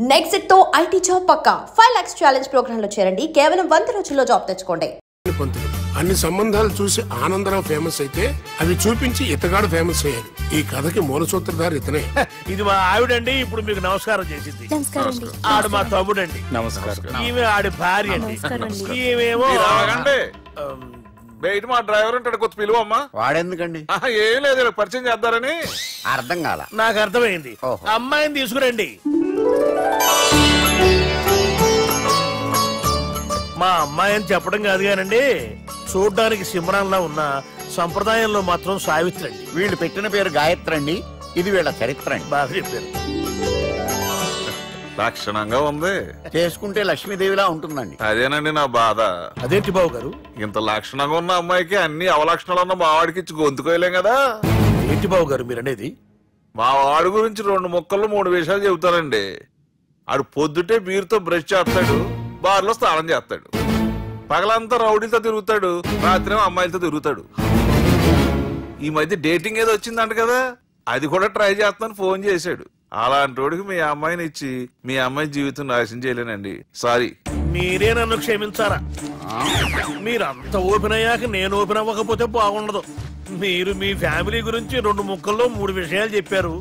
Next తో IT job పక్కా 5 lakhs challenge program లో చేరండి. కేవలం 100 రోజుల్లో జాబ్ తెచ్చుకోండి. అన్ని సంబంధాలు చూసి ఆనందరావు ఫేమస్ అయితే అవి చూపించి ఇతగాడు ఫేమస్ అయ్యాడు. ఈ కథకి మూల సూత్రధారి ఇతనే. ఇది మా ఆవిడండి. ఇప్పుడు మీకు నమస్కారం చేసింది. ఆడు మా తమ్ముడండి. ఈమె ఆడి భార్య అండి. ఈమెమో బయట మా డ్రైవర్ ఉంటాడు, కొత్త పిలువమ్మా. వాడెందుకండి? ఏం లేదు, పరిచయం చేద్దారని. అర్థం కాల. నాకు అర్థమైంది. అమ్మాయిని తీసుకురండి. మా అమ్మాయి అని చెప్పడం కాదు కానండి, చూడ్డానికి సింహరాన్లా ఉన్న సంప్రదాయంలో మాత్రం సావిత్రి అండి. వీళ్ళు పెట్టిన పేరు గాయత్రి అండి. ఇది వీళ్ళ చరిత్ర అండి. బాగా చెప్పారు. లక్షణంగా ఉంది. చేసుకుంటే లక్ష్మీదేవిలా ఉంటుందండి. అదేనండి నా బాధ. అదేంటి బాబు గారు? ఇంత లక్షణంగా ఉన్న అమ్మాయికి అన్ని అవలక్షణాలు ఉన్న మా వాడికి ఇచ్చి గొంతుకోయలేం కదా. ఏంటి బాబు గారు మీరు అనేది? మా వాడి గురించి 2 ముక్కల్లో 3 విషయాలు చెబుతానండి. ఆడు పొద్దుటే బీరుతో బ్రష్ చేస్తాడు, బార్లో స్నానం చేస్తాడు, పగలంతా రౌడీలతో తిరుగుతాడు, రాత్రి అమ్మాయిలతో తిరుగుతాడు. ఈ మధ్య డేటింగ్ ఏదో వచ్చిందంట కదా, అది కూడా ట్రై చేస్తాను ఫోన్ చేశాడు. అలాంటి వాడికి మీ అమ్మాయిని ఇచ్చి మీ అమ్మాయి జీవితం నాశనం చేయలేనండి. సారీ. మీరే నన్ను క్షమించారా? మీరంత ఓపెన్ అయ్యాక నేను ఓపెన్ అవ్వకపోతే బాగుండదు. మీరు మీ ఫ్యామిలీ గురించి 2 ముక్కల్లో 3 విషయాలు చెప్పారు.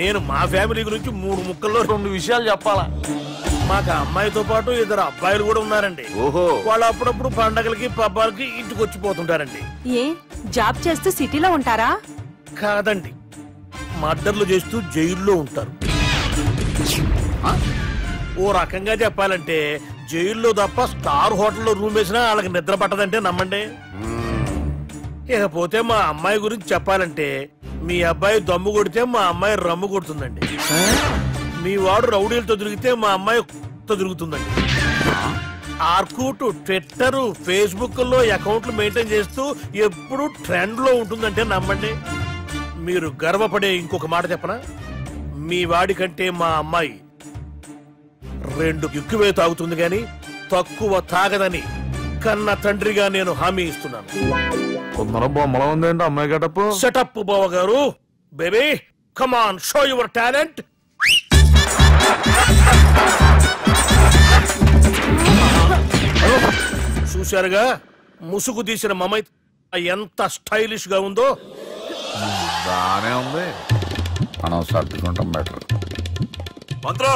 నేను మా ఫ్యామిలీ గురించి 3 ముక్కల్లో 2 విషయాలు చెప్పాలా? మాకు అమ్మాయితో పాటు 2 అబ్బాయిలు కూడా ఉన్నారండి. ఓహో. వాళ్ళు అప్పుడప్పుడు పండగలకి పబ్బాలకి ఇంటికి వచ్చిపోతుంటారండి. ఏ జాబ్ చేస్తూ సిటీలో ఉంటారా? కాదండి, మర్డర్లు చేస్తూ జైల్లో ఉంటారు. ఓ రకంగా చెప్పాలంటే జైల్లో తప్ప స్టార్ హోటల్లో రూమ్ వేసినా వాళ్ళకి నిద్ర పట్టదంటే నమ్మండి. ఇకపోతే మా అమ్మాయి గురించి చెప్పాలంటే మీ అబ్బాయి దమ్ము కొడితే మా అమ్మాయి రమ్ము కొడుతుందండి. మీ వాడు రౌడీలతో తిరిగితే మా అమ్మాయి తిరుగుతుందండి. ఆర్కుట్, ట్విట్టర్, ఫేస్బుక్ లో అకౌంట్లు మెయింటైన్ చేస్తూ ఎప్పుడు ట్రెండ్ లో ఉంటుందంటే నమ్మండి. మీరు గర్వపడే ఇంకొక మాట చెప్పనా? మీ వాడి కంటే మా అమ్మాయి 2 ఎక్కువే తాగుతుంది గాని తక్కువ తాగదని కన్న తండ్రిగా నేను హామీ ఇస్తున్నాను. బొమ్మలా ఉందండి అమ్మాయి గడపు. సెటప్ బావ గారు. Baby come on, show your talent. చూశారుగా ముసుగు తీసిన మమై ఎంత స్టైలిష్ గా ఉందో. బానే ఉంది. మనం సర్దుకుంటాం బెటర్. మంత్రో,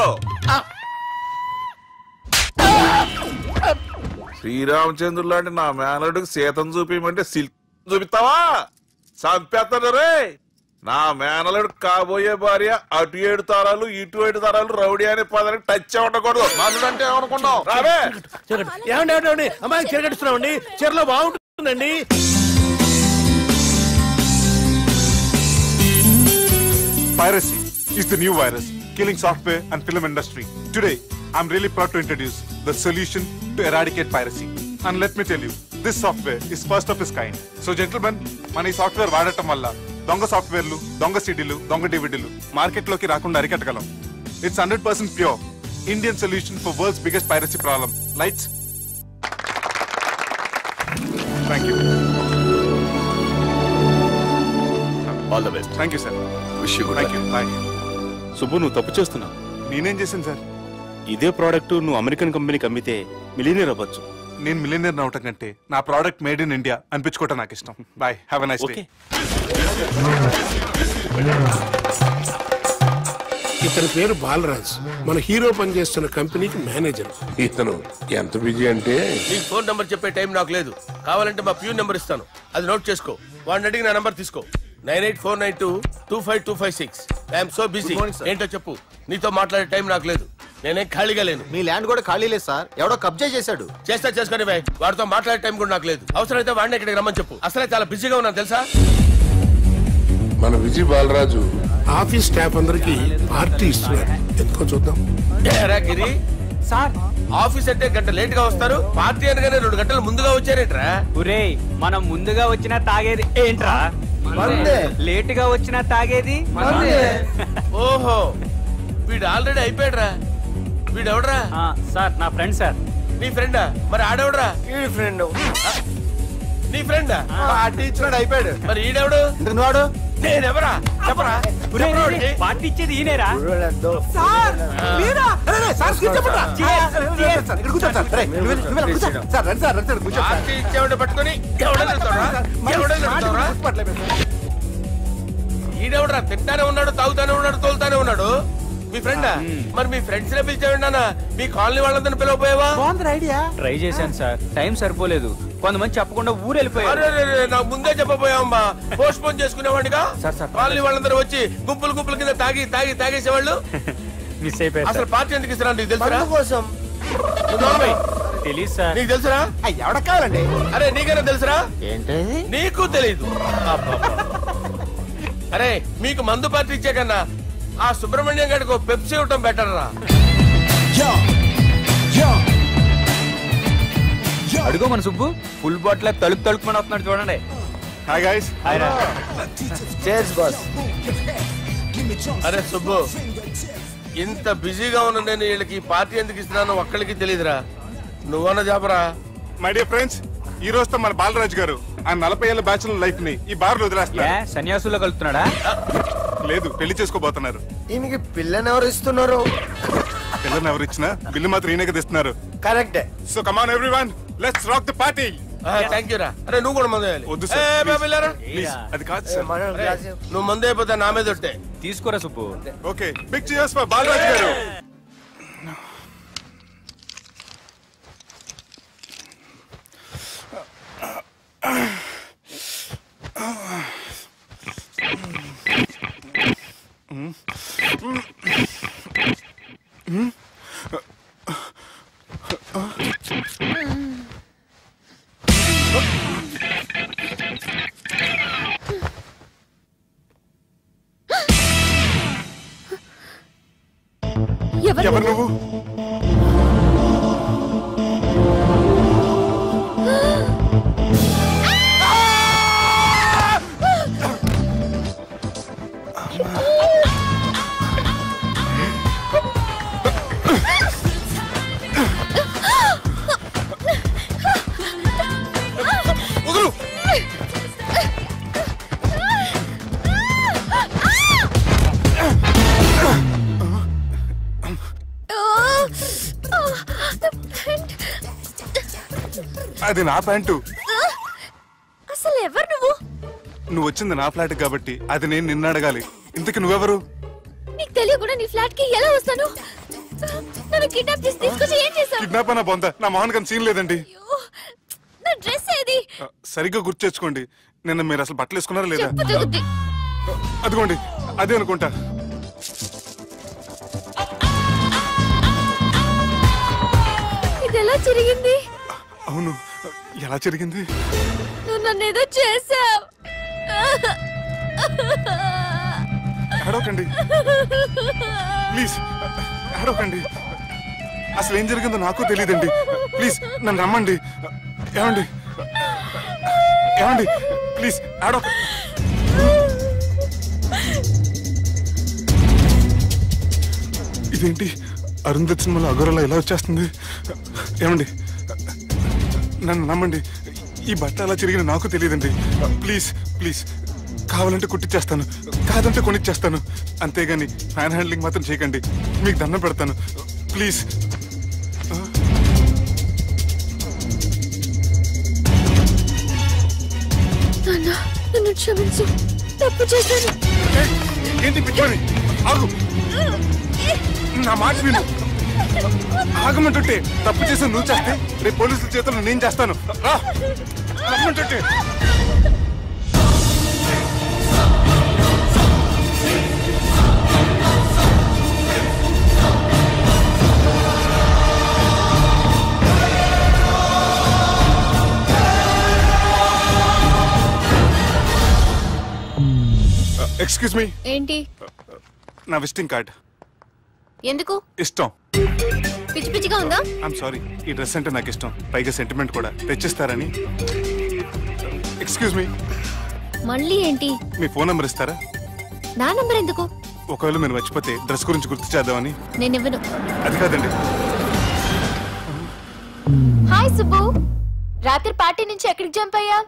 శ్రీరామచంద్రుడు లాంటి నా మేనడుకు సీతను చూపించమంటే సిల్క్ చూపిస్తావా? చంపేస్తాడు రే. నా మేనలుడు కాబోయే భార్య అటు 7 తరాలు ఇటు 7 తరాలు రౌడీ అనే పదానికి టచ్ ఉండకూడదు. మనడు అంటే ఏమనుకున్నావు? రావే. ఏమండి అమ్మాయి చెరగడుస్తున్నామండి. చీరలో బాగుంటుందండి. Piracy is the new virus killing software and film industry. Today, I'm really proud to introduce the solution to eradicate piracy. And let me tell you, this software is first of its kind. So gentlemen, మన ఈ software వాడటం వల్ల దొంగ సాఫ్ట్వేర్లు, దొంగ సీడీలు, దొంగ డివిడీలు మార్కెట్లోకి రాకుండా అరికట్టగలం. It's 100% pure Indian solution for world's biggest piracy problem. Lights. Thank you. All the best. Thank you, sir. Wish you good luck. Thank you. Bye. Subbu, నువ్వు తప్పు చేస్తున్నావు. నేనేం చేశాను సార్? ఇదే ప్రోడక్ట్ నువ్వు అమెరికన్ కంపెనీకి అమ్మితే మిలియనీర్ అవ్వచ్చు. నేను మిలియనీర్ అవటం కంటే నా ప్రోడక్ట్ మేడ్ ఇన్ ఇండియా అనిపించుకోవటం నాకు ఇష్టం. Bye, have a nice day. ఇతని పేరు బాలరాజ్. మన హీరో పనిచేస్తున్న కంపెనీకి మేనేజర్. ఇతను ఎంత బిజీ అంటే నీకు ఫోన్ నంబర్ చెప్పే టైం నాకు లేదు. కావాలంటే మా ప్యూన్ నెంబర్ ఇస్తాను, అది నోట్ చేసుకో. వాడిని అడిగి నా నంబర్ తీసుకో. 9849225256. I'm so busy. ఏంటో చెప్పు. నీతో మాట్లాడే టైం నాకు లేదు. నేనేం ఖాళీగా లేను. మీ ల్యాండ్ కూడా ఖాళీ లేదు సార్, ఎవడో కబ్జా చేశాడు. చేస్తా చేసుకుని బాయ్. వాడితో మాట్లాడే టైం కూడా నాకు లేదు. అవసరమైతే వాడిని ఇక్కడికి రమ్మని చెప్పు. అసలే చాలా బిజీగా ఉన్నాను తెలుసా. మన విజయ్ బాలరాజు ఆఫీస్ స్టాఫ్ అందరికి పార్టీ ఇస్తున్నారు. ఎందుకో చూద్దాం. గిరి సార్, ఆఫీస్ అంటే గంట లేట్ గా వస్తారు, పార్టీ అనగానే 2 గంటలు ముందుగా వచ్చారేంట్రా? ఒరే, మనం ముందుగా వచ్చినా తాగేది ఏంట్రా? లేట్ గా వచ్చినా తాగేది. ఓహో, వీడు ఆల్రెడీ అయిపోయాడురా. వీడెవడరా? సార్, నా ఫ్రెండ్ సార్. నీ ఫ్రెండా? మరి ఆడెవడరా? ఈ ఫ్రెండ్. నీ ఫ్రెండా? పార్టీ ఇచ్చినాడు, అయిపోయాడు. మరి ఈడెవడు? వాడు నేనెవరా చెప్పరా? పార్టీ ఇచ్చేది ఈయనేరా? పట్టుకొని ఈడెవడరా తింటానే ఉన్నాడు, తాగుతానే ఉన్నాడు, తోలుతానే ఉన్నాడు. మీ ఫ్రెండా? మరి మీ ఫ్రెండ్స్ నే పిలిచావండి అన్న. మీ కాలనీ వాళ్ళందరినీ పిలవపోయావా? ట్రై చేశాను సార్, టైం సరిపోలేదు. కొంతమంది చెప్పకుండా ఊరు వెళ్ళిపోయారు. నాకు ముందే చెప్పబోయావమ్మా. పోస్ట్ పోన్ చేసుకునేవాడిగా. కాలనీ వాళ్ళందరూ వచ్చి గుంపులు గుంపుల కింద తాగేసేవాళ్ళు. మిస్ అయిపోయారు. అసలు పార్టీ ఎందుకు ఇస్తున్నా నీకు తెలుసా? కోసం తెలీదు సార్. నీకు తెలుసురా? ఎవడ కావాలండి? అరే నీకైనా తెలుసురా? ఏంటి నీకు తెలీదు? అరే మీకు మందు పార్టీ ఇచ్చే కన్నా ఆ సుబ్రహ్మణ్యం గారికి పెప్సీ ఇవ్వటం బెటర్ రా. అడుగు మన సుబ్బు ఫుల్ బాటిల్ తలుపుమని వస్తున్నాడు చూడండి. Hi guys. Chairs boss. అరే సుబ్బు, ఇంత బిజీగా ఉన్న నేను వీళ్ళకి పార్టీ ఎందుకు ఇస్తున్నాను ఒక్కడికి తెలియదురా. నువ్వన్న జాబరా? మై డియర్ ఫ్రెండ్స్, ఈ రోజుతో మన బాలరాజు గారు ఆ 40 ఏళ్ల బ్యాచులర్ లైఫ్ ని ఈ బార్ లో వదిలేస్తున్నారు. సన్యాసుల్లో కలుపుతున్నాడా? లేదు, పెళ్లి చేసుకోబోతున్నారు. ఈయనకి పిల్లని ఎవరు ఇస్తున్నారు? పిల్లని ఎవరు ఇచ్చినా బిల్లు మాత్రం ఈయనకి తెస్తున్నారు. కరెక్టే. So come on everyone, let's rock the party. Thank you రా. అరే నువ్వు కూడా మందు వేయాలి. వద్దు అది కాదు సార్. నువ్వు మందు అయిపోతే నా మీద ఒట్టే. తీసుకోరా Subbu. Okay, big cheers for Balaraju గారు. ఎవరు నువ్వు? అది నా ప్యాంటు. అసలు ఎవరు నువ్వు? నువ్వు వచ్చింది నా ఫ్లాట్ కాబట్టి అది నేను నిన్ను అడగాలి. ఇంతకు నువ్వెవరు? నీకు తెలియకుండా నీ ఫ్లాట్ కి ఎలా వస్తాను? నన్ను కిడ్నాప్ చేసి తీసుకొచ్చి ఏం చేశావు? కిడ్నాప్ అన్న బొంద, నా మోహన్ కన్ సీన్ లేదండి. నా డ్రెస్ ఏది? సరిగ్గా గుర్తు తెచ్చుకోండి. నిన్న మీరు అసలు బట్టలు వేసుకున్నారా లేదా? తగ్గుద్ది. అదిగోండి, అదే అనుకుంటా. ఇది ఎలా జరిగింది? అవును, ఎలా జరిగింది? నువ్వు నన్ను ఏదో చేసావు. ఏడవకండి ప్లీజ్, ఏడవకండి. అసలు ఏం జరిగిందో నాకు తెలియదండి. ప్లీజ్ నన్ను రమ్మండి. ఏమండి ఏమండి ప్లీజ్ ఏడవ. ఇదేంటి అరుంధతి సినిమాలో అగోరలా ఎలా వచ్చేస్తుంది? ఏమండి నన్ను నమ్మండి, ఈ బట్ట అలా చిరిగిన నాకు తెలియదండి. ప్లీజ్ ప్లీజ్, కావాలంటే కుట్టిచ్చేస్తాను, కాదంటే కొనిచ్చేస్తాను. అంతేగాని హ్యాండ్ హ్యాండ్లింగ్ మాత్రం చేయకండి, మీకు దండం పెడతాను ప్లీజ్. నన్ను క్షమించు, తప్పు చేశాను. ఏంటి పిచ్చోని? ఆగు, నా మాట విను. ఆగమంటుంటే తప్పు చేసి నువ్వు చేస్తే రేపు పోలీసుల చేతుల్లో నేను చేస్తాను. రమ్మంటుంటే. Excuse me. ఏంటి? నా విజిటింగ్ కార్డ్. ఎందుకు? ఇష్టం. పిచ్చి పిచ్చిగా ఉందా? ఐమ్ సారీ, ఈ డ్రెస్ అంటే నాకు ఇష్టం, పైగా సెంటిమెంట్ కూడా. తెచ్చిస్తారని. Excuse me. మళ్ళీ ఏంటి? మీ ఫోన్ నంబర్ ఇస్తారా? నా నంబర్ ఎందుకు? ఒకవేళ మీరు మర్చిపోతే డ్రెస్ గురించి గుర్తు చేద్దామని. నేను ఇవ్వను. అది కాదండి. హాయ్ సుబ్బు, రాత్రి పార్టీ నుంచి ఎక్కడికి జంప్ అయ్యా?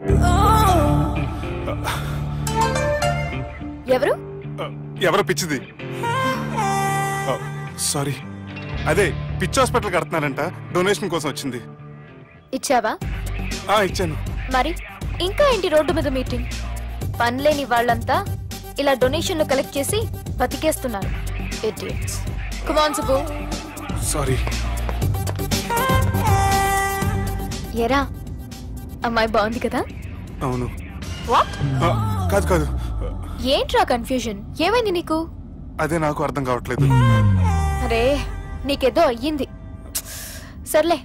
ఎవరు? ఎవరో పిచ్చిది. సారీ, అదే పిచ్చి హాస్పిటల్ కడుతున్నారంట, డొనేషన్ కోసం వచ్చింది. ఇచ్చావా? ఇచ్చాను. మరి ఇంకా ఏంటి రోడ్డు మీద మీటింగ్? పనిలేని వాళ్ళంతా ఇలా డొనేషన్లు కలెక్ట్ చేసి బతికేస్తున్నారు. Idiots. Come on Subbu. Sorry. ఎరా అమ్మాయి బాగుంది కదా? అవును. వాట్? కాదు. ఏంట్రా కన్ఫ్యూజన్? ఏమైంది నీకు? అదే నాకు అర్థం కావట్లేదు. అరే నీకేదో అయ్యింది. సర్లే,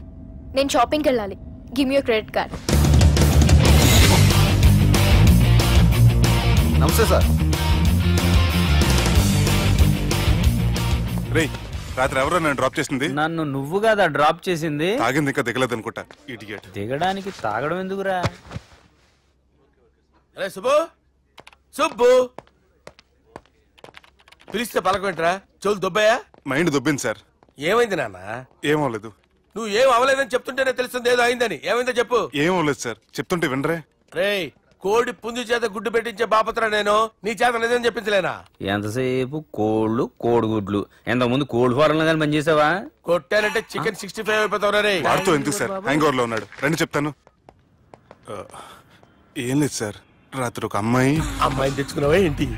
నేను షాపింగ్కి వెళ్ళాలి. Give me your credit card. నమస్తే సార్. రే, రాత్రి ఎవరో నన్ను డ్రాప్ చేసింది? నన్ను నువ్వు కదా డ్రాప్ చేసింది. తాగింది ఇంకా దిగలేదు అనుకుంటా. ఇడియట్. దిగడానికి తాగడం ఎందుకురా? అరే సుబ్బు, సుబ్బు పిలిస్తే పలకమేంట్రా? చెవులు దొబ్బాయా? Mind దొబ్బింది sir. ఏమైంది నాన్న? ఏమవలేదు. నువ్వు ఏం అవలేదని చెప్తుంటేనే తెలుస్తుంది ఏదో అయిందని. ఏమైందో చెప్పు. ఏమవలేదు సార్, చెప్తుంటే వినరే. రేయ్, కోడి పుంజు చేత గుడ్డు పెట్టించే బాపత్ర నేను. నీ చేత నిజం చెప్పించలేనా? ఎంతసేపు కోళ్ళు కోడిగుడ్లు. ఎంతకుముందు కోడి ఫారంలో కానీ పనిచేసావా? కొట్టానంటే చికెన్ 65 అయిపోతావు రే. వాడుతూ ఎందుకు సార్, హ్యాంగ్ ఓవర్ లో ఉన్నాడు. రండి చెప్తాను. ఏం లేదు సార్, రాత్రి ఒక అమ్మాయిని తెచ్చుకున్నావా ఏంటి?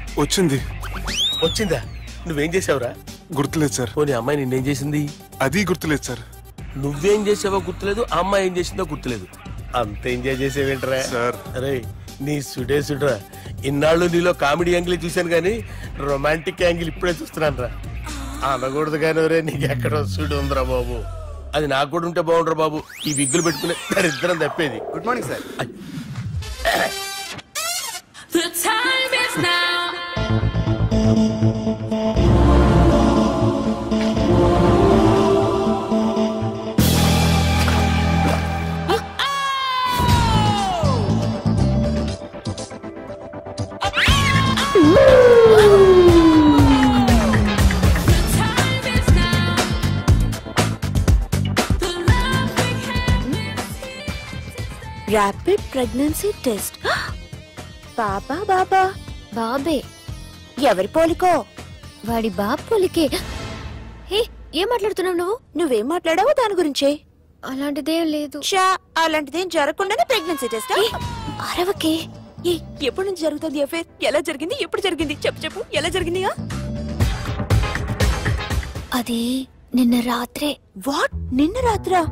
వచ్చిందా? నువ్వేం చేసావురా? గుర్తులేదు సార్. పోనీ అమ్మాయి నిన్నేం చేసింది? అది గుర్తులేదు సార్. నువ్వేం చేసావో గుర్తులేదు, అమ్మాయి ఏం చేసిందో గుర్తులేదు. అంత ఎంజాయ్ చేసేవేంట్రా సార్? అరే నీ సుడే సుడ్రా. ఇన్నాళ్ళు నీలో కామెడీ యాంగిల్ చూశాను కానీ రొమాంటిక్ యాంగిల్ ఇప్పుడే చూస్తున్నాను రా. అనకూడదు కానీ రే, నీకు ఎక్కడో సుడు ఉందిరా బాబు. అది నాకు కూడా ఉంటే బాగుండ్రా బాబు. ఈ విగ్గులు పెట్టుకునే దరిద్రం తప్పేది. Good morning sir. The time is now. Rapid pregnancy test. బాబా బాబా బాబే ఎవరి పోలికో? వాడి బాబు పోలికే. హే, ఏం మాట్లాడుతున్నావు నువ్వు? నువ్వేం మాట్లాడావో దాని గురించే. అలాంటిదేం లేదు. అలాంటిదేం జరగకుండానే ప్రెగ్నెన్సీ టెస్ట్? అరవకే. ఎప్పటి నుంచి జరుగుతుంది అఫేర్? ఎలా జరిగింది? ఎప్పుడు జరిగింది? చెప్పు ఎలా జరిగిందిగా? అది నిన్న రాత్రే. వాట్? నిన్న రాత్రా?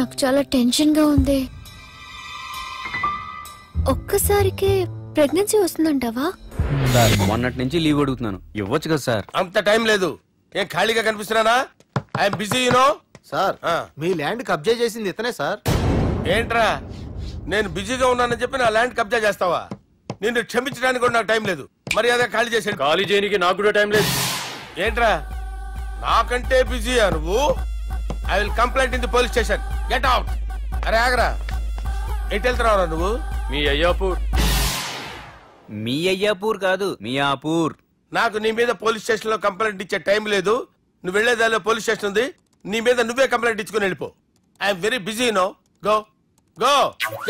నాకు చాలా టెన్షన్ గా ఉంది. ఒక్కసారికే ప్రెగ్నెన్సీ వస్తుందంటావా? సార్, మొన్నటి నుంచి లీవ్ అడుగుతున్నాను, ఇవ్వచ్చు కదా సార్? అంత టైం లేదు. ఏం ఖాళీగా కనిపిస్తున్నానా? I'm busy you know. సార్, మీ ల్యాండ్ కబ్జా చేసింది ఇతనే సార్. ఏంట్రా, నేను బిజీగా ఉన్నానని చెప్పి నా ల్యాండ్ కబ్జా చేస్తావా? నిన్ను క్షమించడానికి కూడా నాకు టైం లేదు. మర్యాద ఖాళీ చేసాడు. ఖాళీ చేయడానికి నాకు కూడా టైం లేదు. ఏంట్రా, నాకంటే బిజీయా నువ్వు? I will complaint in the police station. Get out. అరే ఆగరా, ఎటు వెళ్తున్నావురా నువ్వు? మీ అయ్యాపూర్. మీ అయ్యాపూర్ కాదు, మియాపూర్. నాకు నీ మీద పోలీస్ స్టేషన్ లో కంప్లైంట్ ఇచ్చే టైం లేదు. నువ్వు వెళ్లేదాలో పోలీస్ స్టేషన్ ఉంది. నీ మీద నువ్వే కంప్లైంట్ ఇచ్చుకుని వెళ్ళిపో. I'm very busy no. Go go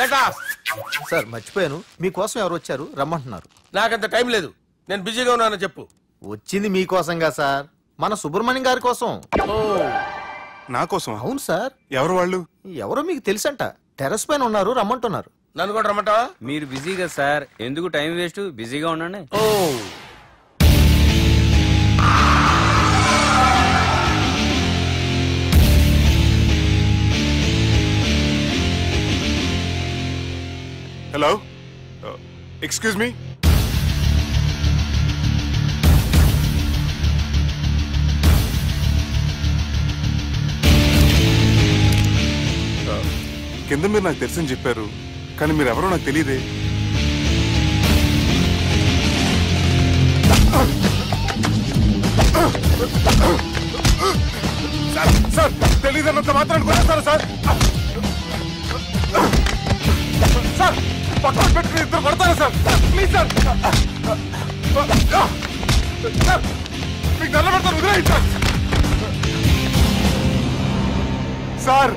get off. Sir, మర్చిపోయాను, మీకోసం ఎవరు వచ్చారు, రమ్మంటున్నారు. నాకంత టైం లేదు, నేను బిజీగా ఉన్నానని చెప్పు. వచ్చింది మీకోసంగా సార్, మన సుబ్రహ్మణ్యం గారి కోసం. నా కోసం? అవును సార్. ఎవరు వాళ్ళు? ఎవరో మీకు తెలుసంట. టెర్రస్ పైన ఉన్నారు, రమ్మంటున్నారు. నన్ను కూడా రమ్మంటావా? మీరు బిజీగా సార్, ఎందుకు టైం వేస్ట్? బిజీగా ఉండండి. Hello, excuse me. కింద మీరు నాకు తెలుసని చెప్పారు, కానీ మీరు ఎవరో నాకు తెలియదే. సార్, తెలియదన్నంత మాత్రం కొనేస్తారా సార్? సార్, పక్కన పెట్టుకుని ఇద్దరు కొడతారా సార్? ప్లీజ్ సార్, మీకు దండం పెడతాను, వదిలేయండి సార్.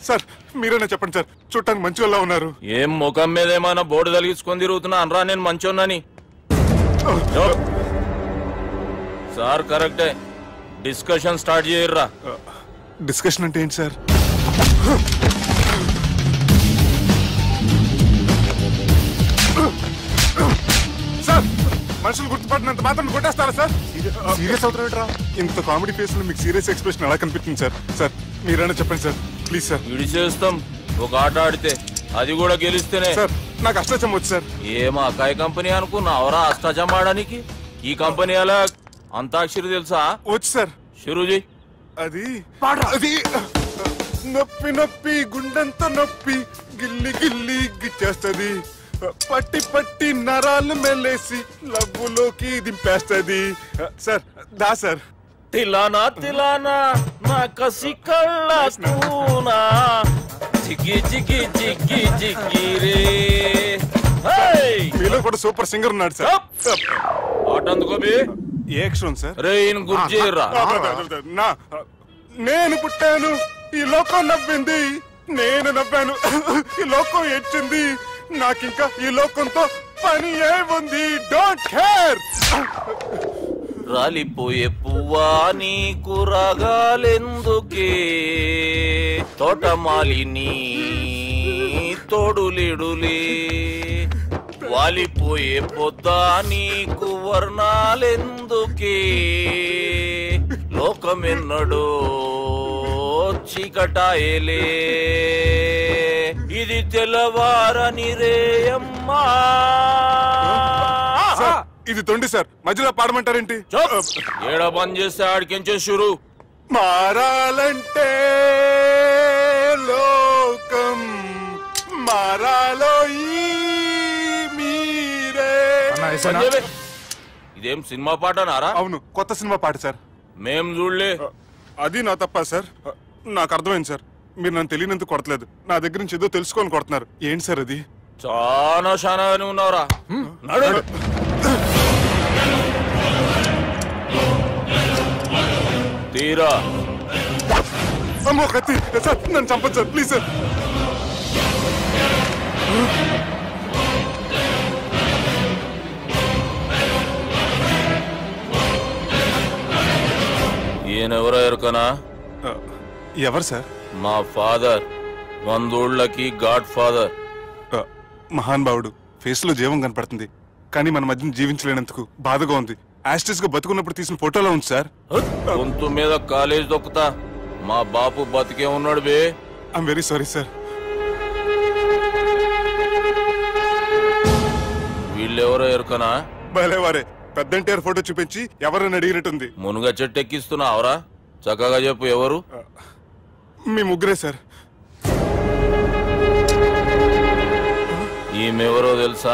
సార్ మీరేనా చెప్పండి సార్, చూడటానికి మంచి వాళ్ళ ఉన్నారు. ఏం ముఖం మీద ఏమైనా బోర్డు తలిగించుకొని తిరుగుతున్నా అనరా నేను మంచోన్నాని? సార్ కరెక్టే, డిస్కషన్ స్టార్ట్ చేయర్రా. డిస్కషన్ అంటే ఏంటి సార్? సార్ మనుషులు గుర్తుపట్టినంత మాత్రం కొట్టేస్తారా సార్? సీరియస్ అవుతారా? ఇంత కామెడీ ఫేస్ లో మీకు సీరియస్ ఎక్స్ప్రెషన్ ఎలా కనిపిస్తుంది సార్? సార్ మీరైనా చెప్పండి సార్ ప్లీజ్ సార్. విడి చేస్తాం ఒక ఆట ఆడితే, అది కూడా గెలిస్తేనే. సార్ నాకు అష్టాచం వచ్చు సార్. ఏం అకాయ కంపెనీ అనుకున్నావరా అష్టాచం ఆడడానికి? ఈ కంపెనీ అలా అంతాక్షరి తెలుసా? వచ్చు సార్. షురూజీ. అది నొప్పి నొప్పి గుండెంత నొప్పి గిల్లి గిల్లి గిచ్చేస్తది, పట్టి పట్టి నరాలు మెల్లేసి లవ్వులోకి దింపేస్తది. సార్ దా సార్. తిలానా తిలానా నా కసి కళ్ళూనా జిగ్గి జిగ్గి జిగ్గి జిగ్గి రే. మీలో కూడా సూపర్ సింగర్ ఉన్నాడు సార్. ఆట అందుకోబి ఏ అక్షరం సార్? రే ఈయన గుర్తు చేయరా. నేను పుట్టాను ఈ లోకం నవ్వింది, నేను నవ్వాను ఈ లోకం ఏడ్చింది, నాకింకా ఈ లోకంతో పని ఏముంది, డోంట్ కేర్. రాలిపోయే పువ్వా నీకు రాగాలెందుకే, తోటమాలిని తోడులిడులే, వాలిపోయే పొద్దా నీకు వర్ణాలెందుకే, లోకమెన్నడో చీకటాయలే, ఇది తెల్లవారని రేయమ్మా. ఇది తొండి సార్, మధ్యలో పాడమంటారేంటి? ఏడ బంద్ చేస్తే ఆడికించే షురు. మారాలంటే లోకం మారాలో మీరే. ఇదేం సినిమా పాట నారా? అవును, కొత్త సినిమా పాట సార్. మేం చూడలే. అది నా తప్ప సార్. నాకు అర్థమైంది సార్, మీరు నన్ను తెలియనందుకు కొడతలేదు, నా దగ్గర నుంచి ఏదో తెలుసుకొని కొడుతున్నారు. ఏంటి సార్ అది? చాలా శానాగానే ఉన్నావురా. తీరా అమ్మో కత్తి సార్, నన్ను చంపదు సార్ ప్లీజ్ సార్. ఈయనెవరో ఎరుకనా? ఎవరు సార్? మా ఫాదర్, 100 ఊళ్ళకి గాడ్ ఫాదర్. మహాన్ భావుడు, ఫేస్ లో జీవం కనపడుతుంది, కానీ మన మధ్యన జీవించలేనందుకు బాధగా ఉంది. యాస్టిస్ గా బతుకున్నప్పుడు తీసిన ఫోటోలో ఉంది సార్. గొంతు మీద కాలేజ్ దొక్కుతా, మా బాపు బతికే ఉన్నాడు బే. I'm very sorry sir. వీళ్ళెవరో ఎరుకనా? భలేవారే, పెద్ద ఎన్టీఆర్ ఫోటో చూపించి ఎవరైనా అడిగినట్టుంది. మునుగ చెట్టు ఎక్కిస్తున్నావురా? చక్కగా చెప్పు ఎవరు? మీ ముగ్గురే సార్. ఈమెవరో తెలుసా?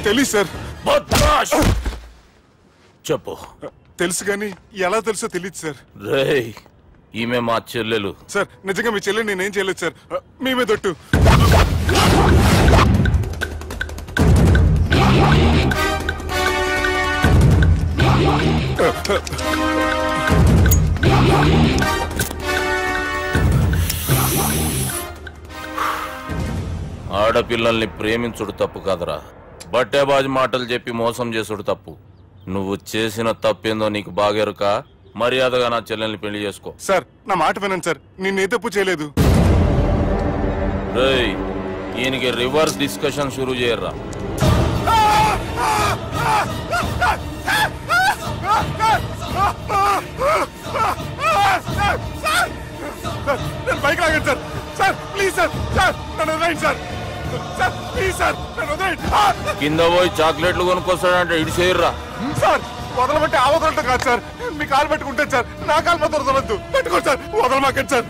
తెలీదు సార్. చెప్పు. తెలుసు కానీ ఎలా తెలుసో తెలియదు సార్. రేయ్, ఈమె మా చెల్లెలు సార్. నిజంగా మీ చెల్లెలు నేనేం చేయలేదు సార్, మీ మీద ఒట్టు. ఆడపిల్లల్ని ప్రేమించుడు తప్పు కాదురా, బట్టేబాజు మాటలు చెప్పి మోసం చేసుడు తప్పు. నువ్వు చేసిన తప్పేందో నీకు బాగెరుక. మర్యాదగా నా చెల్లెల్ని పెళ్లి చేసుకో. సార్ నా మాట వినండి సార్, నేనే తప్పు చేయలేదు. రేయ్, ఈయనకి రివర్స్ డిస్కషన్ షురూ చేయర్రా. బైక్ లాగండి sir. Sir please sir, sir నన్ను వదిలేయండి సార్. సార్ ప్లీజ్ సార్ నన్ను వదిలేయండి. కింద పోయి చాక్లెట్లు కొనుక్కొస్తాడంటే ఇటు చేయర్రా. సార్ వదలబట్టి ఆ వదలటం కాదు సార్, మీ కాలు పెట్టుకుంటాను సార్, నా కాలు మాత్రం వదలవద్దు. పెట్టుకోండి సార్, వదలమాకండి సార్.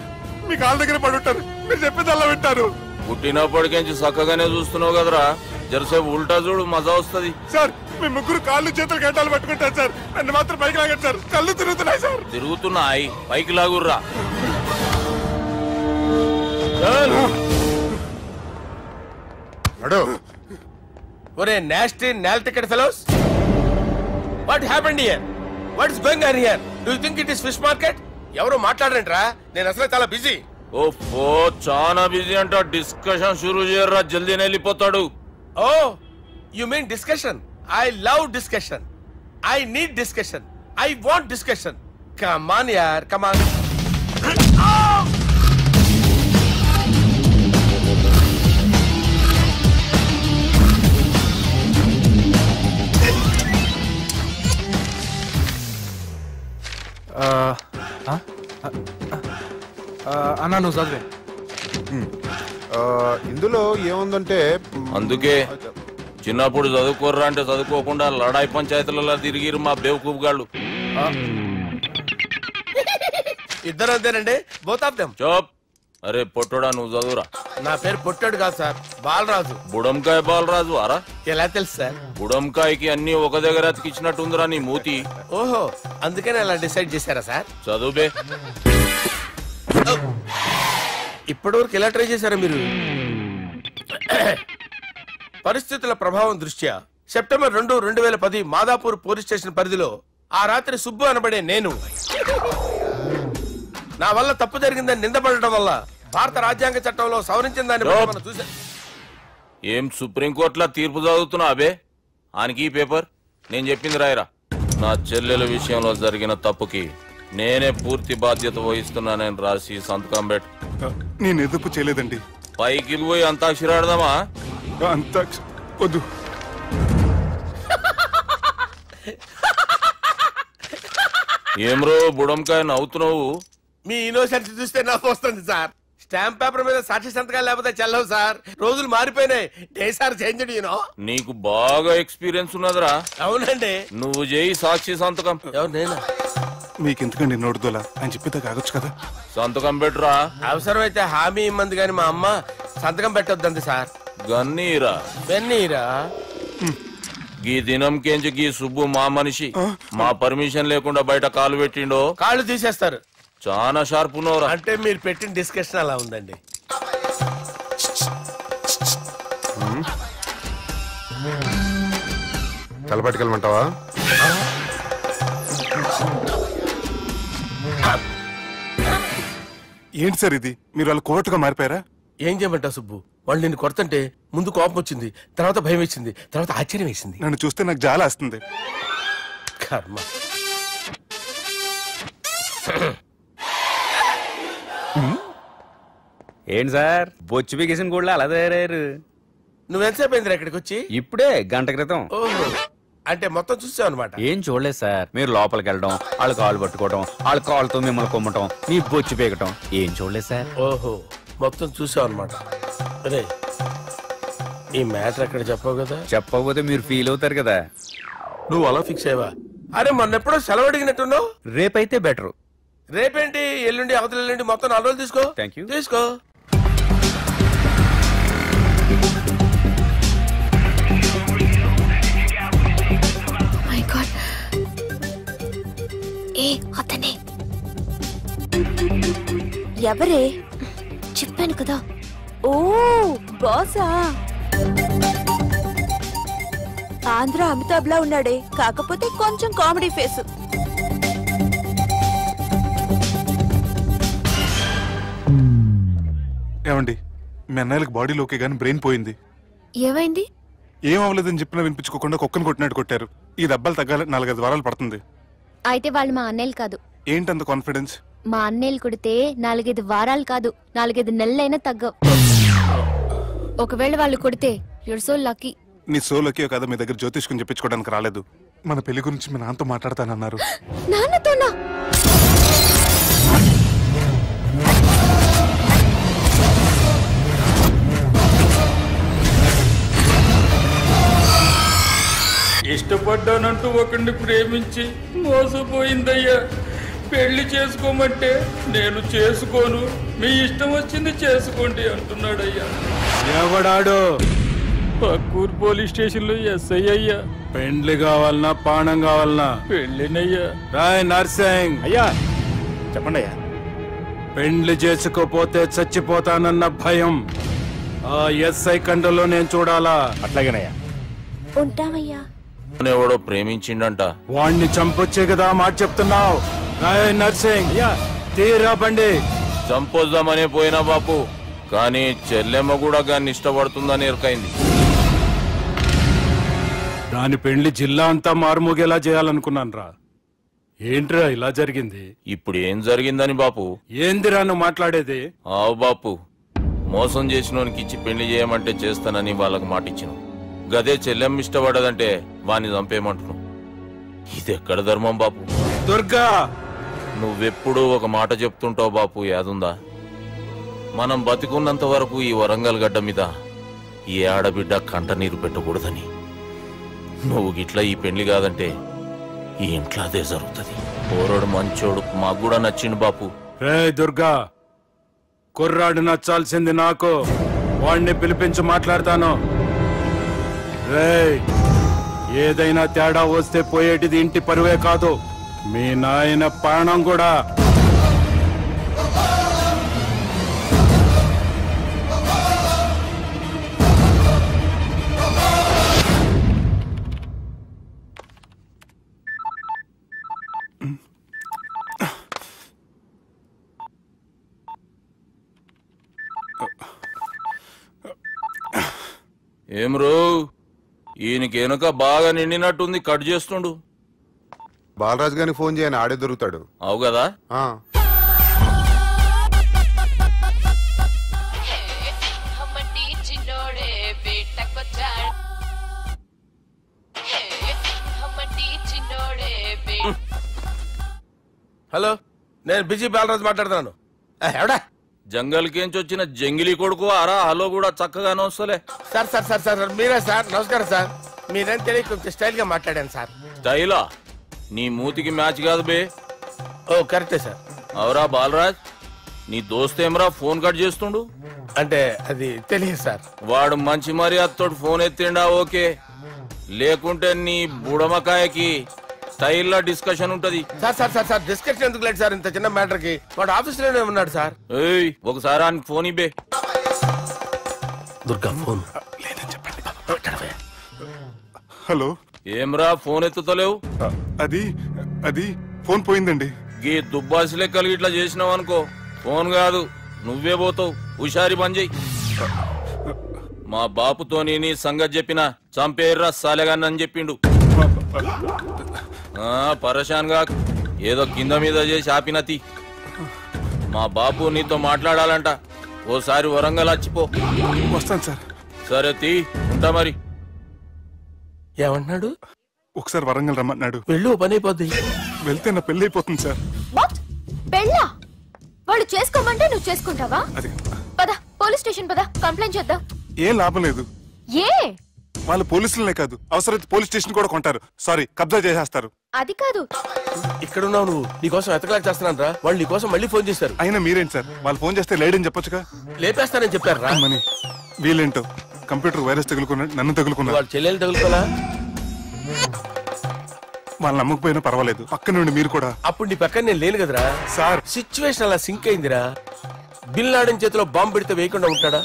మీ కాలు దగ్గర పడి ఉంటారు, మీరు చెప్పేదల్లా వింటారు. పుట్టినప్పటికేంచి చక్కగానే చూస్తున్నావు కదరా, జరసేపు ఉల్టా చూడు, మజా వస్తుంది. సార్ మీ ముగ్గురు కాళ్ళు చేతులు గంటలు పట్టుకుంటారు సార్, నన్ను మాత్రం పైకి లాగండి సార్. కళ్ళు తిరుగుతున్నాయి సార్. తిరుగుతున్నాయి, పైకి లాగుర్రా. ఒరే nasty nail ticket fellows, what happened here? What is going on here? Do you think it is fish market? ఎవరు మాట్లాడరంట్రా, నేను అసలే చాలా బిజీ. ఓ చాలా బిజీ అంట. డిస్కషన్ షురూ చేయరా, జల్దీ వెళ్ళిపోతాడు. Oh you mean discussion? I love discussion. I need discussion. I want discussion. Come on యార్, కమ్ ఆన్. అన్నా నువ్వు చదివే. ఇందులో ఏముందంటే అందుకే చిన్నప్పుడు చదువుకోర్రా అంటే చదువుకోకుండా లడాయి పంచాయతీలలో తిరిగిరు మా బేవకూఫ్ గాళ్ళు. ఇద్దరు అంతేనండి, బోత్ ఆఫ్ దెమ్. చోప్. అరే పొట్టోడా, నువ్వు చదువురా. నా పేరు పొట్టాడు కాదు సార్, బాలరాజు. బుడంకాయ బాలరాజు అరా? ఎలా తెలుసు సార్? బుడంకాయకి అన్ని ఒక దగ్గర అతికిచ్చినట్టుందిరా నీ మూతి. ఓహో, అందుకని అలా డిసైడ్ చేశారా సార్? చదువుబే. ఇప్పటి వరకు ఎలా ట్రై చేశారా మీరు? పరిస్థితుల ప్రభావం దృష్ట్యా సెప్టెంబర్ 2, 2010 మాదాపూర్ పోలీస్ స్టేషన్ పరిధిలో ఆ రాత్రి సుబ్బు అనబడే నేను నా వల్ల తప్పు జరిగిందని నిందపడటం వల్ల భారత రాజ్యాంగ చట్టంలో సవరించిన దాన్ని మనం చూసా. ఏం సుప్రీంకోర్టులో తీర్పు చదువుతున్నా అబే? ఆనికి పేపర్ నేను చెప్పింది రాయరా. నా చెల్లెల విషయంలో జరిగిన తప్పుకి నేనే పూర్తి బాధ్యత వహిస్తున్నానని రాసి సంతకం పెట్టు. నేను ఎదుపు చేయలేదండి. పైకి పోయి అంతాక్షరి ఆడదామా? వద్దు. ఏమ్రో బుడంకాయ నవ్వుతున్నావు? మీ ఇన్నోసెన్స్ చూస్తే నవ్వు వస్తుంది సార్. స్టాంప్ పేపర్ మీద సాక్షి సంతకాలు లేకపోతే చెల్లవు సార్. రోజులు మారిపోయినాయి. Days are changed you know. నీకు బాగా ఎక్స్పీరియన్స్ ఉన్నదిరా. అవునండి. నువ్వు చేయి సాక్షి సంతకం. ఎవరు? నేనా? మీకు ఎందుకండి నోడుదోలా? ఆయన చెప్పేదా కాగొచ్చు కదా. సంతకం పెట్టురా. అవసరమైతే హామీ ఇమ్మంది కానీ మా అమ్మ సంతకం పెట్టొద్దండి సార్. గన్నీరా వెన్నీరా. గీ దినం కేంచి గీ సుబ్బు మా మనిషి. మా పర్మిషన్ లేకుండా బయట కాలు పెట్టిండో కాళ్ళు తీసేస్తారు. చాలా షార్ప్ ఉన్నవరా. అంటే మీరు పెట్టిన డిస్కషన్ అలా ఉందండి. తలపట్టుకెళ్ళమంటావా? ఏంటి సార్ ఇది? మీరు వాళ్ళు కోర్టుగా మారిపోయారా? ఏం చేయమంటావు సుబ్బు? వాళ్ళు నిన్ను కొడుతుంటే ముందు కోపం వచ్చింది, తర్వాత భయం వేసింది, తర్వాత ఆశ్చర్యం వేసింది. నన్ను చూస్తే నాకు జాలా వస్తుంది. కర్మ. ఏంటి సార్ బొచ్చు బిగేసిన కూడా అలా తయారయ్యారు? నువ్వెంతసేపు అయిందిరా ఇక్కడికి వచ్చి? ఇప్పుడే గంట క్రితం. ఓహో, అంటే మొత్తం చూసావు అనమాట. ఏం చూడలేదు సార్. మీరు లోపలికి వెళ్ళడం, వాళ్ళ కాళ్ళు పట్టుకోవడం, వాళ్ళ కాళ్ళతో మిమ్మల్ని కొమ్మటం, మీ బొచ్చు పీకటం ఏం చూడలేదు సార్. ఓహో, మొత్తం చూసావు అనమాట. అరే, ఈ మ్యాటర్ అక్కడ చెప్పావు కదా. చెప్పకపోతే మీరు ఫీల్ అవుతారు కదా. నువ్వు అలా ఫిక్స్ అయ్యవా? అరే మొన్నెప్పుడో సెలవు అడిగినట్టున్నావు. రేపైతే బెటర్. రేపేంటి, ఎల్లుండి, అవతల ఎల్లుండి, మొత్తం 4 రోజులు తీసుకో. Thank you. తీసుకో. అతనే ఎవరే? చెప్పాను కదా. ఓ బాసా. ఆంధ్ర అమితాబ్ లా ఉన్నాడే, కాకపోతే కొంచెం కామెడీ ఫేస్. ఏమండి, మీ అన్నయ్యలకు బాడీలో ఓకే గానీ బ్రెయిన్ పోయింది. ఏమైంది? ఏం అవ్వలేదని చెప్పినా వినిపించుకోకుండా కుక్కను కొట్టినట్టు కొట్టారు. ఈ దెబ్బలు తగ్గాలి 4-5 వారాలు పడుతుంది. అయితే వాళ్ళు మా అన్నయ్యలు కాదు. ఏంటంత కాన్ఫిడెన్స్? మా అన్నయ్యలు కొడితే 4-5 వారాలు కాదు, 4-5 నెలలైనా తగ్గవు. ఒకవేళ వాళ్ళు కొడితే యూర్ సో లక్కీ. నీ సోలోకి కదా మీ దగ్గర జ్యోతిష్కుని చెప్పించుకోవడానికి రాలేదు. మన పెళ్లి గురించి మీ నాన్నతో మాట్లాడతానన్నారు. నాన్నతోనా? ఇష్టపడ్డానంటూ ఒకరిని ప్రేమించి మోసపోయిందయ్యా. పెళ్లి చేసుకోమంటే నేను చేసుకోను, మీ ఇష్టం వచ్చింది చేసుకోండి అంటున్నాడయ్యా. ఎవడాడు? పక్కూరు పోలీస్ స్టేషన్ లో ఎస్ఐ అయ్యా. పెండ్లి కావాలనా పానం కావాలనా? పెళ్ళినయ్యా. రాయ్ నర్సింగ్. అయ్యా చెప్పండి అయ్యా. పెండ్లి చేసుకోపోతే చచ్చిపోతానన్న భయం ఆ ఎస్ఐ కండలో నేను చూడాలా? అట్లాగేనయ్యా. ఉంటామయ్యా. ఎవడో ప్రేమించిండంట. వాణ్ణి చంపొచ్చే కదా మాట చెప్తున్నావు. రాయ్ నర్సింగ్. అయ్యా తీరా బండి. చంపొద్దామనే పోయినా బాపు, కానీ చెల్లెమ్మ కూడా గాన్ని ఇష్టపడుతుందని ఎరకైంది. దాని పెళ్లి జిల్లా అంతా మారుమోగేలా చేయాలనుకున్నాను రా. ఏంట్రా ఇలా జరిగింది? ఇప్పుడు ఏం జరిగిందని బాపు? ఏందిరా నువ్వు మాట్లాడేది? ఆవు బాపు, మోసం చేసినోనికి ఇచ్చి పెళ్లి చేయమంటే చేస్తానని వాళ్ళకి మాటిచ్చిన. గదే చెల్లెమ్మ ఇష్టపడదంటే వాణ్ణి చంపేయమంటున్నావు. ఇదెక్కడ ధర్మం బాపు? దుర్గా, నువ్వెప్పుడూ ఒక మాట చెప్తుంటావు బాపు, యాదుందా? మనం బతికున్నంత వరకు ఈ వరంగల్ గడ్డ మీద ఈ ఆడబిడ్డ కంట నీరు పెట్టకూడదని. నువ్వు గిట్లా ఈ పెళ్లి కాదంటే ఈ ఇంట్లో అదే జరుగుతుంది. పోరోడు మంచోడు, మాకు కూడా నచ్చిండు బాపు. రే దుర్గా, కుర్రాడు నచ్చాల్సింది నాకు. వాణ్ణి పిలిపించి మాట్లాడతాను. రే, ఏదైనా తేడా వస్తే పోయేటిది ఇంటి పరువే కాదు, మీ నాయన ప్రాణం కూడా. ఏం రో, ఈయనకి వెనుక బాగా నిండినట్టుంది, కట్ చేస్తుండు. బాలరాజు గారికి ఫోన్ చేయని, ఆడే దొరుకుతాడు. అవు కదా. హలో, నేను బిజీ బాలరాజు మాట్లాడుతున్నాను. ఎవడా? జంగల్ కేంచి వచ్చిన జంగిలీ కొడుకు అరా. హలో కూడా చక్కగానే వస్తలే. సార్ సార్ సార్ సార్ మీరే సార్? నమస్కారం సార్. మీరేం తెలియక కొంచెం స్టైల్ గా మాట్లాడాను సార్. స్టైలా? నీ మూతికి మ్యాచ్ కాదు బే. ఓ కరెక్టే సార్. అవరా బాలరాజ్, నీ దోస్తేమరా ఫోన్ కట్ చేస్తుండు? అంటే అది తెలియదు సార్. వాడు మంచి మర్యాదతో ఫోన్ ఎత్తిండా ఓకే, లేకుంటే నీ బుడమకాయకి స్టైల్ డిస్కషన్ ఉంటది. Sir sir sir sir discussion ఎందుకు లేదు సార్? ఇంత చిన్న మ్యాటర్ కి వాడు ఆఫీస్ లోనే ఉన్నాడు సార్. ఏయ్, ఒకసారి ఆయనకి ఫోన్ ఇబ్బే. దుర్గా ఫోన్. హలో. ఏమ్రా ఫోన్ ఎత్తుతలేవు? అది ఫోన్ పోయిందండి. గీ దుబ్బాసి లెక్కలు ఇట్లా చేసినావు అనుకో, ఫోన్ కాదు నువ్వే పోతావు. హుషారి పని చెయ్యి. మా బాపుతోని నీ సంగతి చెప్పిన చంపేర్రా సాలెగాన్ని అని చెప్పిండు. పరేషాన్ గా ఏదో కింద మీద చేసి ఆపినతి. మా బాపు నీతో మాట్లాడాలంట. ఓసారి వరంగల్ వచ్చిపో. వస్తాను సార్. సరే తీ, ఉంటా మరి. ఏమన్నాడు? ఒకసారి వరంగల్ రమ్మన్నాడు. పెళ్ళి పని అయిపోద్ది. వెళ్తే నా పెళ్లి అయిపోతుంది సార్. పెళ్ళా? వాళ్ళు చేసుకోమంటే నువ్వు చేసుకుంటావా? పద పోలీస్ స్టేషన్ పద, కంప్లైంట్ చేద్దాం. ఏం లాభం లేదు. ఏ? వాళ్ళు పోలీసులనే కాదు, అవసరమైతే పోలీస్ స్టేషన్ కూడా కొంటారు. సారీ, కబ్జా చేసేస్తారు. అది కాదు. ఇక్కడ ఉన్నావు నువ్వు, నీకోసం ఎతకలేక చేస్తున్నాను రా. వాళ్ళు నీకోసం మళ్ళీ ఫోన్ చేశారు. అయినా మీరేంటి సార్, వాళ్ళు ఫోన్ చేస్తే లేడని చెప్పొచ్చుగా. లేపేస్తానని చెప్పారు రా. వీళ్ళేంటో కంప్యూటర్ వైరస్ తగులుకున్నాడు, నన్ను తగులుకున్నాడు. వాళ్ళ చెల్లెలు తగులుకోలా? వాళ్ళు నమ్మకపోయినా పర్వాలేదు, పక్క నుండి మీరు కూడా. అప్పుడు నీ పక్కన నేను లేను కదరా సార్. సిచ్యువేషన్ అలా సింక్ అయిందిరా. బిల్ లాడెన్ చేతిలో బాంబు పెడితే వేయకుండా ఉంటాడా?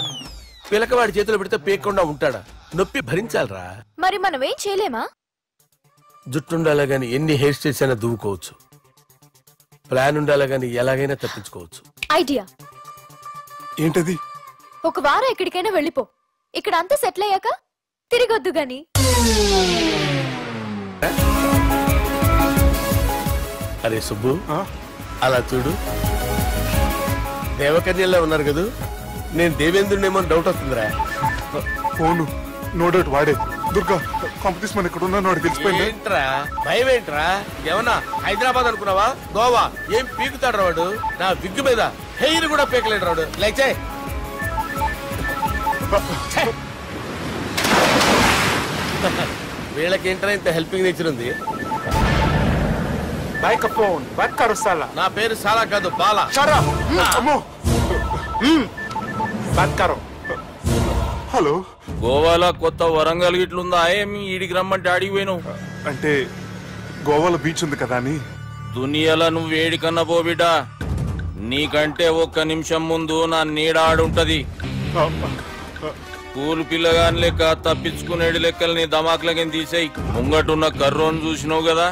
పిలకవాడి చేతిలో పెడితే పేయకుండా ఉంటాడా? నొప్పి భరించాలరా. మరి మనం ఏం చేయలేమా? జుట్టుండాలా గాని ఎన్ని హెయిర్ స్టైల్స్ అయినా దువ్వుకోవచ్చు. ప్లాన్ ఉండాలా గాని ఎలాగైనా తప్పించుకోవచ్చు. ఐడియా ఏంటది? ఒక వారం ఎక్కడికైనా వెళ్ళిపో. ఇక్కడ అంతా సెటిల్ అయ్యాక తిరిగొద్దు గాని. అరే సుబ్బు, అలా చూడు. దేవకన్యల్లో ఉన్నారు కదా, నేను దేవేంద్రుడేమో డౌట్ వస్తుందిరా. ఫోను నో డౌట్ వాడే. దుర్గా, కాంపిటీషన్ మన ఇక్కడ ఉన్నాను వాడు తెలిసిపోయింది. ఏంట్రా భయం ఏంట్రా? ఏమన్నా హైదరాబాద్ అనుకున్నావా? గోవా? ఏం పీకుతాడు వాడు? నా విగ్గు మీద హెయిర్ కూడా పీకలేడు రాడు. లైక్ వీళ్ళకేంట్రా ఇంత హెల్పింగ్ నేచర్ ఉంది. నా పేరు సాలా కాదు, బాలా. హలో. గోవాలో కొత్త వరంగల్ గిట్లుందా? ఏమి ఈడికి రమ్మంటే అడిగి పోయినావు? అంటే గోవాలో బీచ్ ఉంది కదా అని. దునియాలో నువ్వు వేడికన్నా పో బిడ్డ. నీకంటే ఒక్క నిమిషం ముందు నా నీడ ఆడుంటది. స్కూల్ పిల్లగాని లెక్క తప్పించుకునేడు లెక్కలు నీ దమాకులకి తీసేయి. ముంగటున్న కర్రోని చూసినావు కదా,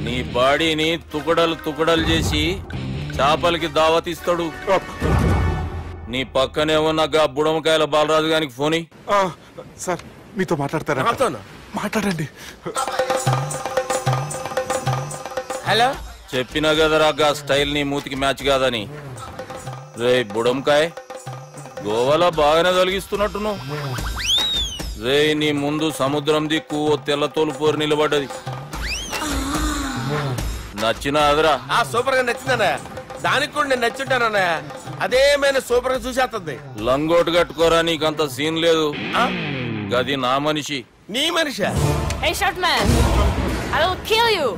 నీ బాడీని తుకడలు చేసి చేపలకి దావతిస్తాడు. నీ పక్కనే ఉన్న గా బుడమకాయల బాలరాజు గారికి ఫోని. సార్ మీతో మాట్లాడతారా? మాట్లాడండి. హలో, చెప్పినా కదరా గా స్టైల్ నీ మూతికి మ్యాచ్ కాదని. రే బుడంకాయ, గోవాలో బాగానే తొలగిస్తున్నట్టు నువ్వు. రే నీ ముందు సముద్రం దిక్కు ఓ తెల్ల తోలుపోరు నిలబడ్డది. నచ్చినా అదరా? సూపర్ గా నచ్చిందన్నా. దానికి కూడా నేను నచ్చుంటానన్నా. అదేమైనా సూపర్ గా చూసేస్తుంది. లంగోటు కట్టుకోరా, నీకంత సీన్ లేదు. గది నా మనిషి. నీ Manisha? Hey, short man! I will kill you!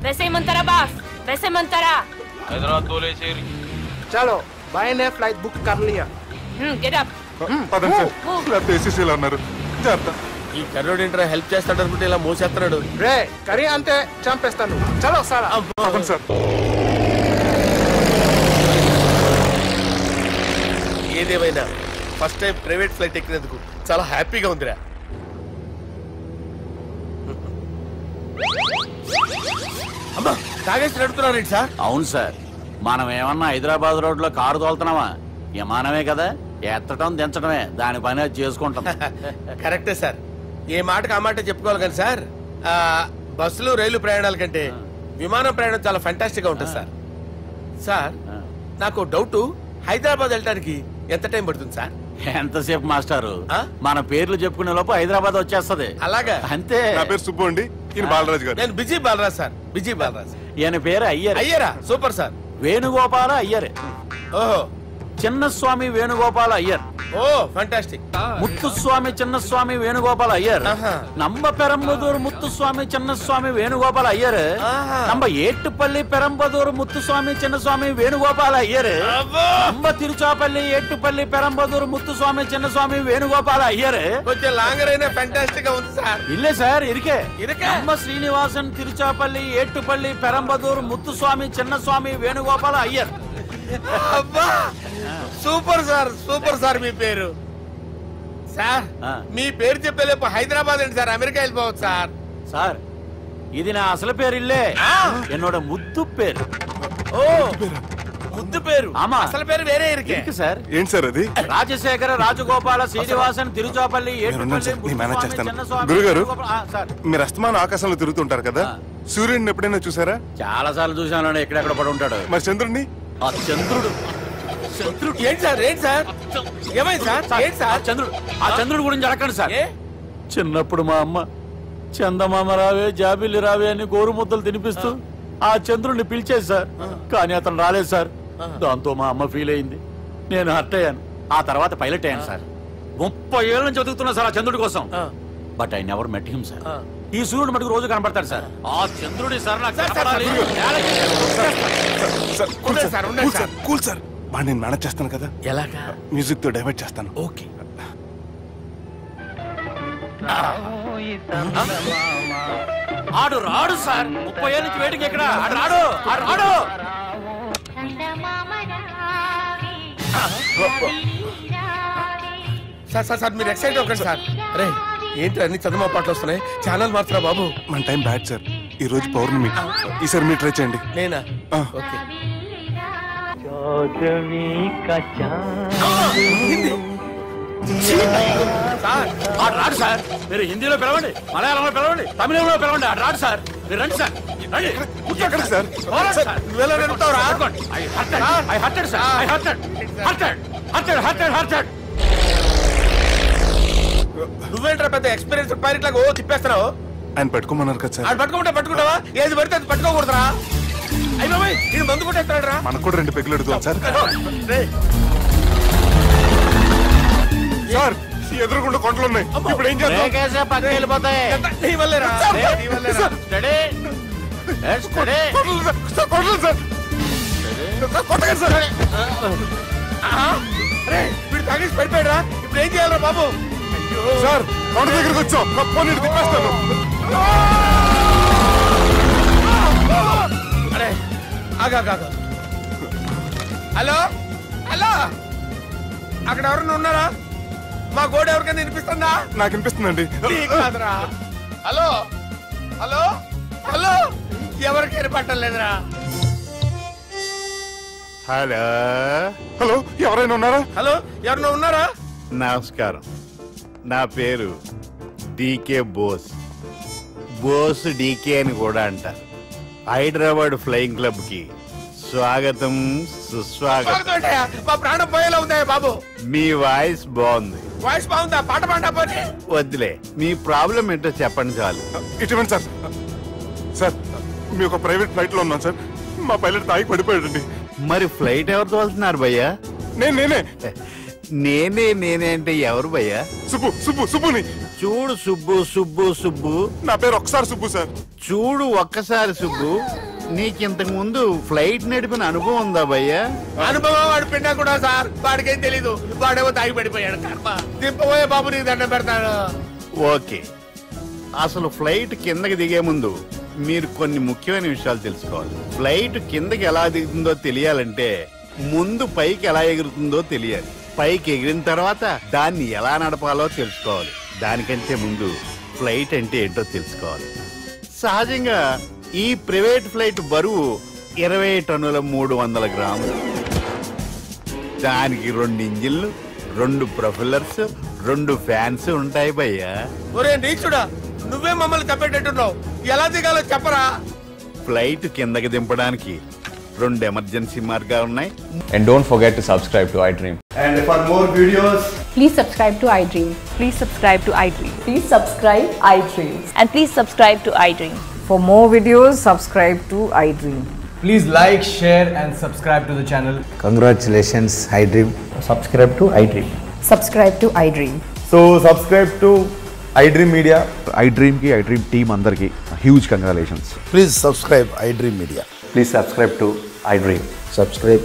वैसे ही मंतरा बाफ, वैसे मंतरा. हैदराबाद बोले शेरी. चलो, भाई ने फ्लाइट बुक कर लिया. Get up. పదండి సార్, లేకపోతే ఏసీసీలో ఉన్నారు. జాగ్రత్త. ఈ కర్రోడు ఏంట్రా హెల్ప్ చేస్తాడు అనుకుంటే ఇలా మోసేస్తున్నాడు. రే కరీ అంతే చంపేస్తాను. చలో సార్. పదండి సార్. ఏదేమైనా ఫస్ట్ టైం ప్రైవేట్ ఫ్లైట్ ఎక్కినందుకు చాలా హ్యాపీగా ఉందిరా. అమ్మా, తాగేసి నడుపుతున్నారేంటి సార్? అవును సార్, మనం ఏమన్నా హైదరాబాద్ రోడ్ లో కారు తోలుతున్నావా? విమానమే కదా, ఎత్తడం దించడమే, దాని పని అది చేసుకుంటాం. కరెక్టే సార్. ఏ మాటకు ఆ మాట చెప్పుకోవాలి కానీ సార్, బస్సులు రైలు ప్రయాణాల కంటే విమానం ప్రయాణం చాలా ఫంటాస్టిక్ గా ఉంటుంది సార్. సార్ నాకు డౌట్, హైదరాబాద్ వెళ్ళడానికి ఎంత టైం పడుతుంది సార్? ఎంతసేపు మాస్టారు, మన పేర్లు చెప్పుకునే లోపు హైదరాబాద్ వచ్చేస్తది. అలాగా? అంతే. నా పేరు సుబ్బు అండి, ఈయన బాలరాజు గారు. నేను busy Balaraj sir. Busy Balaraj. ఈయన పేరు అయ్యర్. అయ్యరా? Super sir. వేణుగోపాల అయ్యర్. ఓహో, చిన్నస్వామి వేణుగోపాల అయ్యర్. Oh fantastic. ముత్తుస్వామి చిన్నస్వామి వేణుగోపాల అయ్యర్. நம்ம பெரம்பதூர் முத்துசுவாமி சின்னசுவாமி வேணுகோபால ஐயர். நம்ம ஏட்டுப்பள்ளி பெரம்பதூர் முத்துசுவாமி சின்னசுவாமி வேணுகோபால ஐயர். நம்ம తిరుచాపల్లి ఏట్టుపల్లి పెరంబదూర్ ముత్తుస్వామి చిన్నస్వామి వేణుగోపాల అయ్యర్. కొంచెం లాంగర్ అయినా ఫంటాస్టిక్ గా ఉంది సార్. ఇల్లే సార్ ఇరికే. நம்ம శ్రీనివాసన్ తిరుచాపల్లి ఏట్టుపల్లి పెరంబదూర్ ముత్తుస్వామి చిన్నస్వామి వేణుగోపాల అయ్యర్. అబ్బా సూపర్ సార్, సూపర్ సార్. మీ పేరు సార్, మీ పేరు చెప్పేలేపు హైదరాబాద్ అండి సార్, అమెరికా వెళ్ళిపోవచ్చు సార్. సార్ ఇది నా అసలు పేరు ఇల్లే, ఎన్నోడ ముద్దు పేరు. ఓ ముద్దు పేరు. అసలు పేరు వేరే ఇరికే సార్. ఏంటి సార్ అది? రాజశేఖర రాజగోపాల శ్రీనివాసన్ తిరుచాపల్లి గురుగారు, మీరు అస్తమానం ఆకాశంలో తిరుగుతుంటారు కదా, సూర్యుడిని ఎప్పుడైనా చూసారా? చాలా సార్లు చూసాను, ఎక్కడెక్కడ పడి ఉంటాడు. మరి చంద్రుడిని? ఆ చంద్రుడు. ఏంటి సార్? ఏంటి సార్? ఏమైంది సార్? ఏంటి సార్? చంద్రుడు. ఆ చంద్రుడు గురించి అడగండి సార్. చిన్నప్పుడు మా అమ్మ చందమామ రావే జాబిల్లి రావే అని గోరు ముద్దలు తినిపిస్తూ ఆ చంద్రుడిని పిలిచేది సార్. కానీ అతను రాలేదు సార్. దాంతో మా అమ్మ ఫీల్ అయింది, నేను హర్ట్ అయ్యాను. ఆ తర్వాత పైలట్ అయ్యాను సార్. 30 ఏళ్ళ నుంచి చదువుతున్నా సార్ ఆ చంద్రుడి కోసం. But I never met him sir. ఈ సూర్యుడు మటుకు రోజు కనబడతాడు సార్. ఆ చంద్రుడి సార్ నాకు కూల్ సార్. బాగా నేను మేనేజ్ చేస్తాను కదా. ఎలాగా? మ్యూజిక్ తో డైవర్ట్ చేస్తాను. ఓకే. ఆడు రాడు సార్. 30 ఏళ్ళ నుంచి వెయిటింగ్ ఎక్కడ? ఆడు రాడు, ఆడు రాడు. సార్ సార్ సార్ మీరు ఎక్సైట్ అవ్వకండి సార్. అరే ఏంటి అన్ని చందమా పాటలు వస్తున్నాయి, ఛానల్ మారుతున్నా బాబు. మన టైం బ్యాడ్ సార్, ఈ రోజు పౌర్ణమి. ఈసారి మీరు ట్రై చేయండి. నేనా? ఓకే. ఆడు రాడు సార్. మీరు హిందీలో పిలవండి, మలయాళంలో పిలవండి, తమిళంలో పిలవండి, ఆడు రాడు సార్. మీరు రండి సార్, రండి. ఎక్కడ సార్? నువ్వేంట్రా పెద్ద ఎక్స్పీరియన్స్ పైరెట్ లాగా ఓ తిప్పేస్తున్నావు? ఆయన పట్టుకోమన్నారు కదా సార్. ఆయన పట్టుకుంటావా? ఏది పడితే అది పట్టుకోకూడదురా. అయ్యి బాబాయ్, ఇది మందు కొట్టేస్తాడు రా. మనకు కూడా 2 పెగ్గులు అడుగుతాం సార్. సార్ ఎదురుకుండా కొండలు ఉన్నాయి, ఇప్పుడు ఏం చేద్దాం? పక్కకి వెళ్ళిపోతాయి. నీ వల్లేరా? వీడు తాగేసి పడిపోయాడు రా. ఇప్పుడు ఏం చేయాలరా బాబు? సార్ కొండ దగ్గరికి వచ్చాం, తిప్పేస్తాను. అరే ఆగా. హలో హలో, అక్కడ ఎవరన్నా ఉన్నారా? మా గోడ ఎవరికైనా వినిపిస్తుందా? నాకు వినిపిస్తుందండి. కాదురా, హలో హలో హలో ఎవరికైనా పట్టలేదురా. హలో హలో ఎవరైనా ఉన్నారా? హలో ఎవరైనా ఉన్నారా? నమస్కారం, నా పేరు డీకే బోస్. బోస్ డీకే అని కూడా అంటారు. హైదరాబాద్ ఫ్లయింగ్ క్లబ్ కి స్వాగతం సుస్వాగతం. మా ప్రాణం పోయేలా ఉందా బాబు? మీ వాయిస్ బాగుంది. వాయిస్ బాగుందా? పాట పాడా పోనీ. వద్దులే, మీ ప్రాబ్లం ఏంటో చెప్పండి చాలు. ఇటువంటి సార్ సార్ మీ ఒక ప్రైవేట్ ఫ్లైట్ లో ఉన్నాం సార్. మా పైలట్ తాగి పడిపోయాడండి. మరి ఫ్లైట్ ఎవరు తోలుతున్నారు భయ్యా? నేనే నేనే అంటే ఎవరు భయ్యా? సుబ్బుని. చూడు సుబ్బు నా పేరు ఒకసారి సుబ్బు సార్. చూడు ఒక్కసారి సుబ్బు, నీకింతకు ముందు ఫ్లైట్ నడిపిన అనుభవం ఉందా భయ్యా? అనుభవం వాడు పిండా కూడా సార్, వాడికేం తెలీదు. వాడేమో తాగి పడిపోయాడు. కర్మ దింపబోయే బాబు నీకు దండం పెడతాడు. ఓకే, అసలు ఫ్లైట్ కిందకి దిగే ముందు మీరు కొన్ని ముఖ్యమైన విషయాలు తెలుసుకోవాలి. ఫ్లైట్ కిందకి ఎలా దిగుతుందో తెలియాలంటే ముందు పైకి ఎలా ఎగురుతుందో తెలియాలి. పైకి ఎగిరిన తర్వాత దాన్ని ఎలా నడపాలో తెలుసుకోవాలి. దానికంటే ముందు ఫ్లైట్ అంటే ఏంటో తెలుసుకోవాలి. సహజంగా ఈ ప్రైవేట్ ఫ్లైట్ బరువు 20 టన్నుల 300 గ్రాములు. దానికి 2 ఇంజిన్లు, 2 ప్రొఫెల్లర్స్, 2 ఫ్యాన్స్ ఉంటాయి భయ్యా. ఒరే నీచుడా, నువ్వే మమ్మల్ని తప్పేటట్టున్నావు. ఎలా దిగాలో చెప్పరా? ఫ్లైట్ కిందకి దింపడానికి 2 ఎమర్జెన్సీ మార్గాలు ఉన్నాయి. And don't forget to subscribe to iDream. And for more videos, Please subscribe to iDream. Please subscribe to iDream. Please subscribe iDream. And please subscribe to iDream. For more videos, subscribe to iDream. Please like, share and subscribe to the channel. Congratulations, iDream. Subscribe to iDream. Subscribe to iDream. So subscribe to iDream Media. iDream ki iDream team andarki huge congratulations. Please subscribe iDream Media. Please subscribe to iDream. Subscribe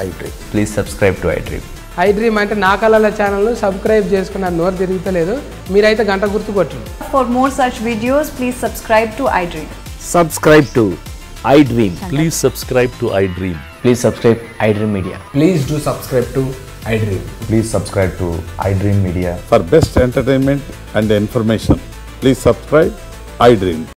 iDream. Please subscribe to iDream. iDream అంటే నా కళల channel subscribe చేసుకున్న నోరు తిరుగుతలేదు. మీరైతే గంట గుర్తు కొట్టండి. For more such videos, please subscribe to iDream. Subscribe to iDream. Please subscribe to iDream. Please subscribe iDream Media. Please do subscribe to iDream. Please subscribe to iDream Media. For best entertainment and information, please subscribe iDream.